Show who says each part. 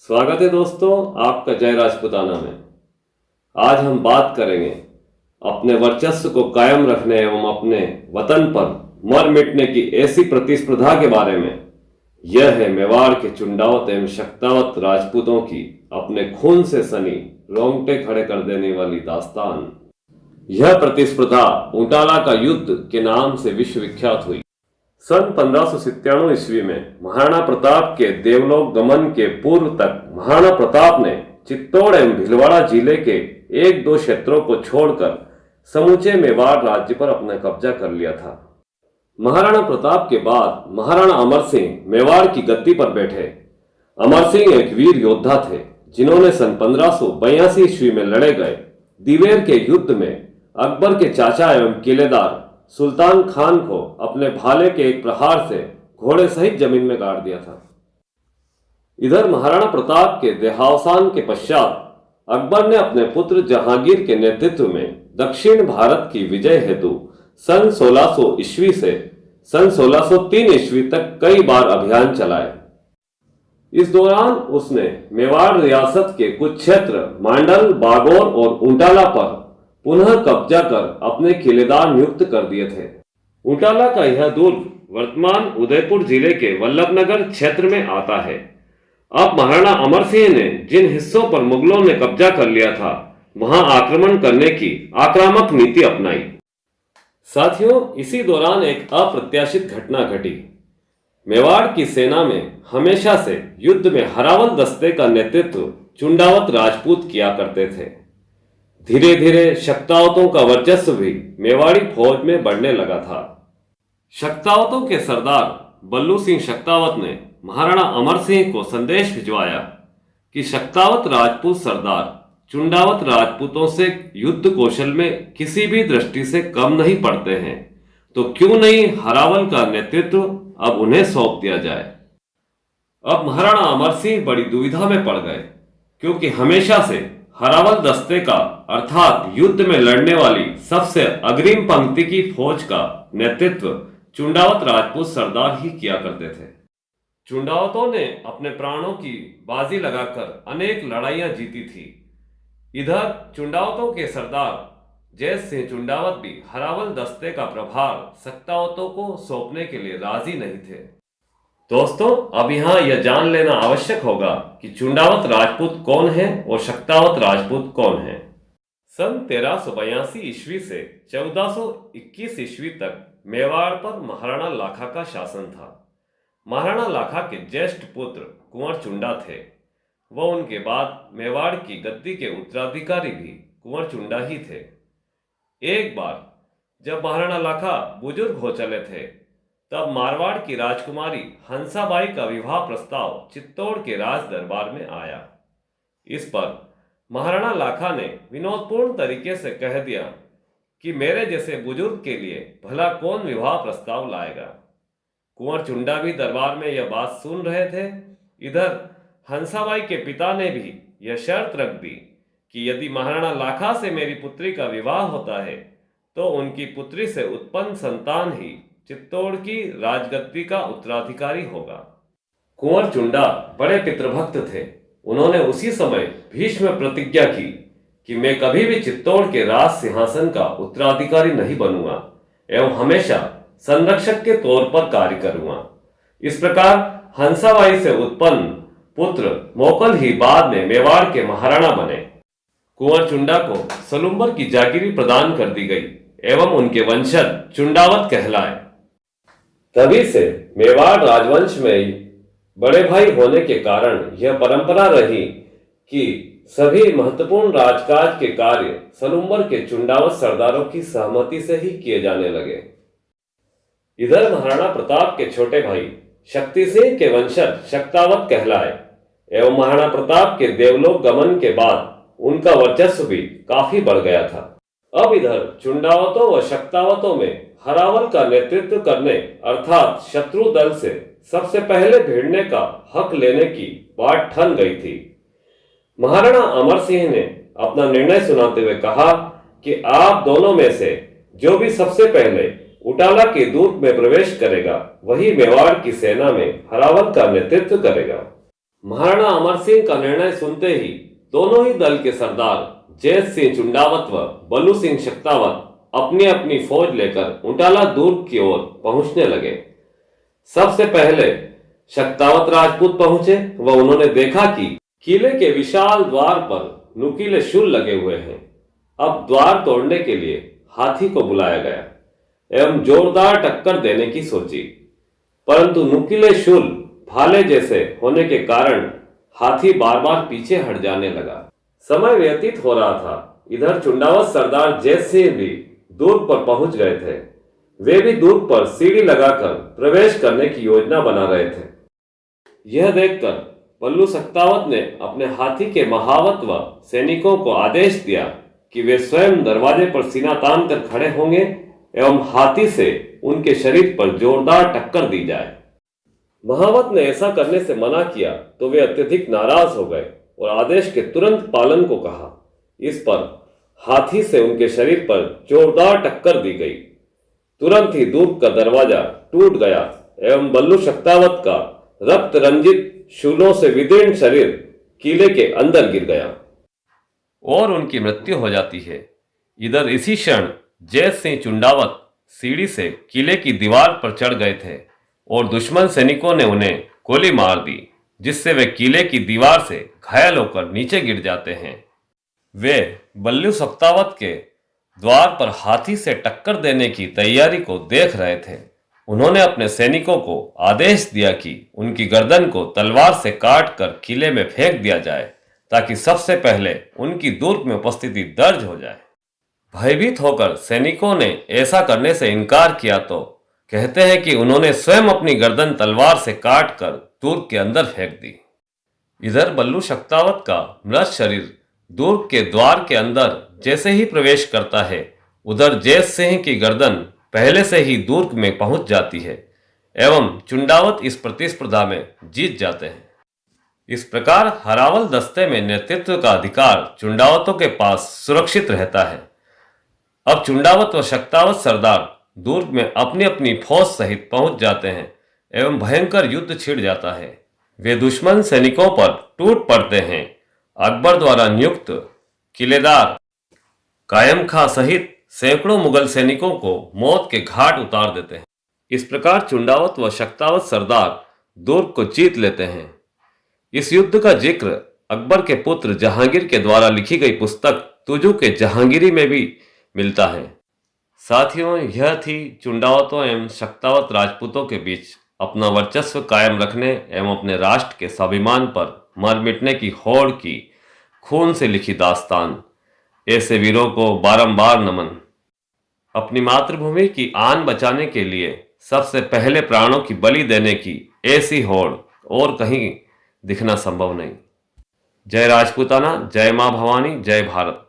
Speaker 1: स्वागत है दोस्तों आपका जय राजपूताना में। आज हम बात करेंगे अपने वर्चस्व को कायम रखने एवं अपने वतन पर मर मिटने की ऐसी प्रतिस्पर्धा के बारे में। यह है मेवाड़ के चुंडावत एवं शक्तावत राजपूतों की अपने खून से सनी रोंगटे खड़े कर देने वाली दास्तान। यह प्रतिस्पर्धा ऊंटाला का युद्ध के नाम से विश्व विख्यात हुई। सन 1597 ईस्वी में महाराणा प्रताप के देवलोक गमन के पूर्व तक महाराणा प्रताप ने चित्तौड़ एवं भीलवाड़ा जिले के एक दो क्षेत्रों को छोड़कर समूचे मेवाड़ राज्य पर अपना कब्जा कर लिया था। महाराणा प्रताप के बाद महाराणा अमर सिंह मेवाड़ की गद्दी पर बैठे। अमर सिंह एक वीर योद्धा थे जिन्होंने सन 1582 ईस्वी में लड़े गए दिवेर के युद्ध में अकबर के चाचा एवं किलेदार सुल्तान खान को अपने भाले के एक प्रहार से घोड़े सहित जमीन में गाड़ दिया था। इधर महाराणा प्रताप के देहावसान के पश्चात अकबर ने अपने पुत्र जहांगीर के नेतृत्व में दक्षिण भारत की विजय हेतु सन 1600 ईस्वी से सन 1603 ईस्वी तक कई बार अभियान चलाए। इस दौरान उसने मेवाड़ रियासत के कुछ क्षेत्र मांडल, बागोर और ऊंटाला पर पुनः कब्जा कर अपने किलेदार नियुक्त कर दिए थे। ऊंटाला का यह दुर्ग वर्तमान उदयपुर जिले के वल्लभनगर क्षेत्र में आता है। अब महाराणा अमर सिंह ने जिन हिस्सों पर मुगलों ने कब्जा कर लिया था वहां आक्रमण करने की आक्रामक नीति अपनाई। साथियों, इसी दौरान एक अप्रत्याशित घटना घटी। मेवाड़ की सेना में हमेशा से युद्ध में हरावल दस्ते का नेतृत्व चुंडावत राजपूत किया करते थे। धीरे धीरे शक्तावतों का वर्चस्व भी मेवाड़ी फौज में बढ़ने लगा था। शक्तावतों के सरदार बल्लू सिंह शक्तावत ने महाराणा अमर सिंह को संदेश भिजवाया कि शक्तावत राजपूत सरदार चुंडावत राजपूतों से युद्ध कौशल में किसी भी दृष्टि से कम नहीं पड़ते हैं, तो क्यों नहीं हरावल का नेतृत्व अब उन्हें सौंप दिया जाए। अब महाराणा अमर सिंह बड़ी दुविधा में पड़ गए, क्योंकि हमेशा से हरावल दस्ते का अर्थात युद्ध में लड़ने वाली सबसे अग्रिम पंक्ति की फौज का नेतृत्व चुंडावत राजपूत सरदार ही किया करते थे। चुंडावतों ने अपने प्राणों की बाजी लगाकर अनेक लड़ाइयां जीती थी। इधर चुंडावतों के सरदार जय सिंह चुंडावत भी हरावल दस्ते का प्रभार शक्तावतों को सौंपने के लिए राजी नहीं थे। दोस्तों, अब यहाँ यह जान लेना आवश्यक होगा कि चुंडावत राजपूत कौन है और शक्तावत राजपूत कौन है। सन 1382 ईस्वी से 1421 ईस्वी तक मेवाड़ पर महाराणा लाखा का शासन था। महाराणा लाखा के ज्येष्ठ पुत्र कुंवर चुंडा थे। वह उनके बाद मेवाड़ की गद्दी के उत्तराधिकारी भी कुंवर चुंडा ही थे। एक बार जब महाराणा लाखा बुजुर्ग हो चले थे, तब मारवाड़ की राजकुमारी हंसाबाई का विवाह प्रस्ताव चित्तौड़ के राज दरबार में आया। इस पर महाराणा लाखा ने विनोदपूर्ण तरीके से कह दिया कि मेरे जैसे बुजुर्ग के लिए भला कौन विवाह प्रस्ताव लाएगा। कुंवर चुंडा भी दरबार में यह बात सुन रहे थे। इधर हंसाबाई के पिता ने भी यह शर्त रख दी कि यदि महाराणा लाखा से मेरी पुत्री का विवाह होता है तो उनकी पुत्री से उत्पन्न संतान ही चित्तौड़ की राजगद्दी का उत्तराधिकारी होगा। कुंवर चुंडा बड़े पितृभक्त थे। उन्होंने उसी समय भीष्म में प्रतिज्ञा की कि मैं कभी भी चित्तौड़ के राज सिंहासन का उत्तराधिकारी नहीं बनूंगा एवं हमेशा संरक्षक के तौर पर कार्य करूंगा। इस प्रकार हंसाबाई से उत्पन्न पुत्र मोकल ही बाद में मेवाड़ के महाराणा बने। कुंवर चुंडा को सलुम्बर की जागीरी प्रदान कर दी गई एवं उनके वंशज चुंडावत कहलाए। तभी से मेवाड़ राजवंश में बड़े भाई होने के कारण यह परंपरा रही कि सभी महत्वपूर्ण राजकाज के कार्य सलुम्बर के चुंडावत सरदारों की सहमति से ही किए जाने लगे। इधर महाराणा प्रताप के छोटे भाई शक्ति सिंह के वंशज शक्तावत कहलाए एवं महाराणा प्रताप के देवलोक गमन के बाद उनका वर्चस्व भी काफी बढ़ गया था। अब इधर चुंडावतों व शक्तावतों में हरावल का नेतृत्व करने अर्थात शत्रु दल से सबसे पहले भिड़ने का हक लेने की बात ठन गई थी। महाराणा अमर सिंह ने अपना निर्णय सुनाते हुए कहा कि आप दोनों में से जो भी सबसे पहले उटाला के दुर्ग में प्रवेश करेगा वही मेवाड़ की सेना में हरावल का नेतृत्व करेगा। महाराणा अमर सिंह का निर्णय सुनते ही दोनों ही दल के सरदार जैत सिंह चुंडावत व बल्लू सिंह शक्तावत अपनी अपनी फौज लेकर उटाला दुर्ग की ओर पहुंचने लगे। सबसे पहले शक्तावत राजपूत पहुंचे व उन्होंने देखा कि किले के विशाल द्वार पर नुकीले शूल लगे हुए हैं। अब द्वार तोड़ने के लिए हाथी को बुलाया गया एवं जोरदार टक्कर देने की सोची, परंतु नुकीले शूल भाले जैसे होने के कारण हाथी बार बार पीछे हट जाने लगा। समय व्यतीत हो रहा था। इधर चुंडावत सरदार जैत सिंह भी दुर्ग पर पहुंच गए थे। वे भी दुर्ग पर सीढ़ी लगाकर प्रवेश करने की योजना बना रहे थे। यह देखकर बल्लू शक्तावत ने अपने हाथी के महावत व सैनिकों को आदेश दिया कि वे स्वयं दरवाजे पर सीना तान कर खड़े होंगे एवं हाथी से उनके शरीर पर जोरदार टक्कर दी जाए। महावत ने ऐसा करने से मना किया तो वे अत्यधिक नाराज हो गए और आदेश के तुरंत पालन को कहा। इस पर हाथी से उनके शरीर पर जोरदार टक्कर दी गई। तुरंत ही दुर्ग का दरवाजा टूट गया एवं बल्लू शक्तावत का रक्त रंजित शूलों से विदीर्ण शरीर किले के अंदर गिर गया और उनकी मृत्यु हो जाती है। इधर इसी क्षण जैत सिंह चुंडावत सीढ़ी से किले की दीवार पर चढ़ गए थे और दुश्मन सैनिकों ने उन्हें गोली मार दी, जिससे वे किले की दीवार से घायल होकर नीचे गिर जाते हैं। वे बल्लू शक्तावत के द्वार पर हाथी से टक्कर देने की तैयारी को देख रहे थे। उन्होंने अपने सैनिकों को आदेश दिया कि उनकी गर्दन को तलवार से काट कर किले में फेंक दिया जाए, ताकि सबसे पहले उनकी दुर्ग में उपस्थिति दर्ज हो जाए। भयभीत होकर सैनिकों ने ऐसा करने से इनकार किया तो कहते हैं कि उन्होंने स्वयं अपनी गर्दन तलवार से काट कर दुर्ग के अंदर फेंक दी। इधर बल्लू शक्तावत का मृत शरीर दुर्ग के द्वार के अंदर जैसे ही प्रवेश करता है, उधर जैत सिंह की गर्दन पहले से ही दुर्ग में पहुंच जाती है एवं चुंडावत इस प्रतिस्पर्धा में जीत जाते हैं। इस प्रकार हरावल दस्ते में नेतृत्व का अधिकार चुंडावतों के पास सुरक्षित रहता है। अब चुंडावत व शक्तावत सरदार दुर्ग में अपनी अपनी फौज सहित पहुंच जाते हैं एवं भयंकर युद्ध छिड़ जाता है। वे दुश्मन सैनिकों पर टूट पड़ते हैं। अकबर द्वारा नियुक्त किलेदार कायम खां सहित सैकड़ों मुगल सैनिकों को मौत के घाट उतार देते हैं। इस प्रकार चुंडावत व शक्तावत सरदार दुर्ग को जीत लेते हैं। इस युद्ध का जिक्र अकबर के पुत्र जहांगीर के द्वारा लिखी गई पुस्तक तुजू के जहांगीरी में भी मिलता है। साथियों, यह थी चुंडावतों एवं शक्तावत राजपूतों के बीच अपना वर्चस्व कायम रखने एवं अपने राष्ट्र के स्वाभिमान पर मर मिटने की होड़ की खून से लिखी दास्तान। ऐसे वीरों को बारंबार नमन। अपनी मातृभूमि की आन बचाने के लिए सबसे पहले प्राणों की बलि देने की ऐसी होड़ और कहीं दिखना संभव नहीं। जय राजपूताना, जय मां भवानी, जय भारत।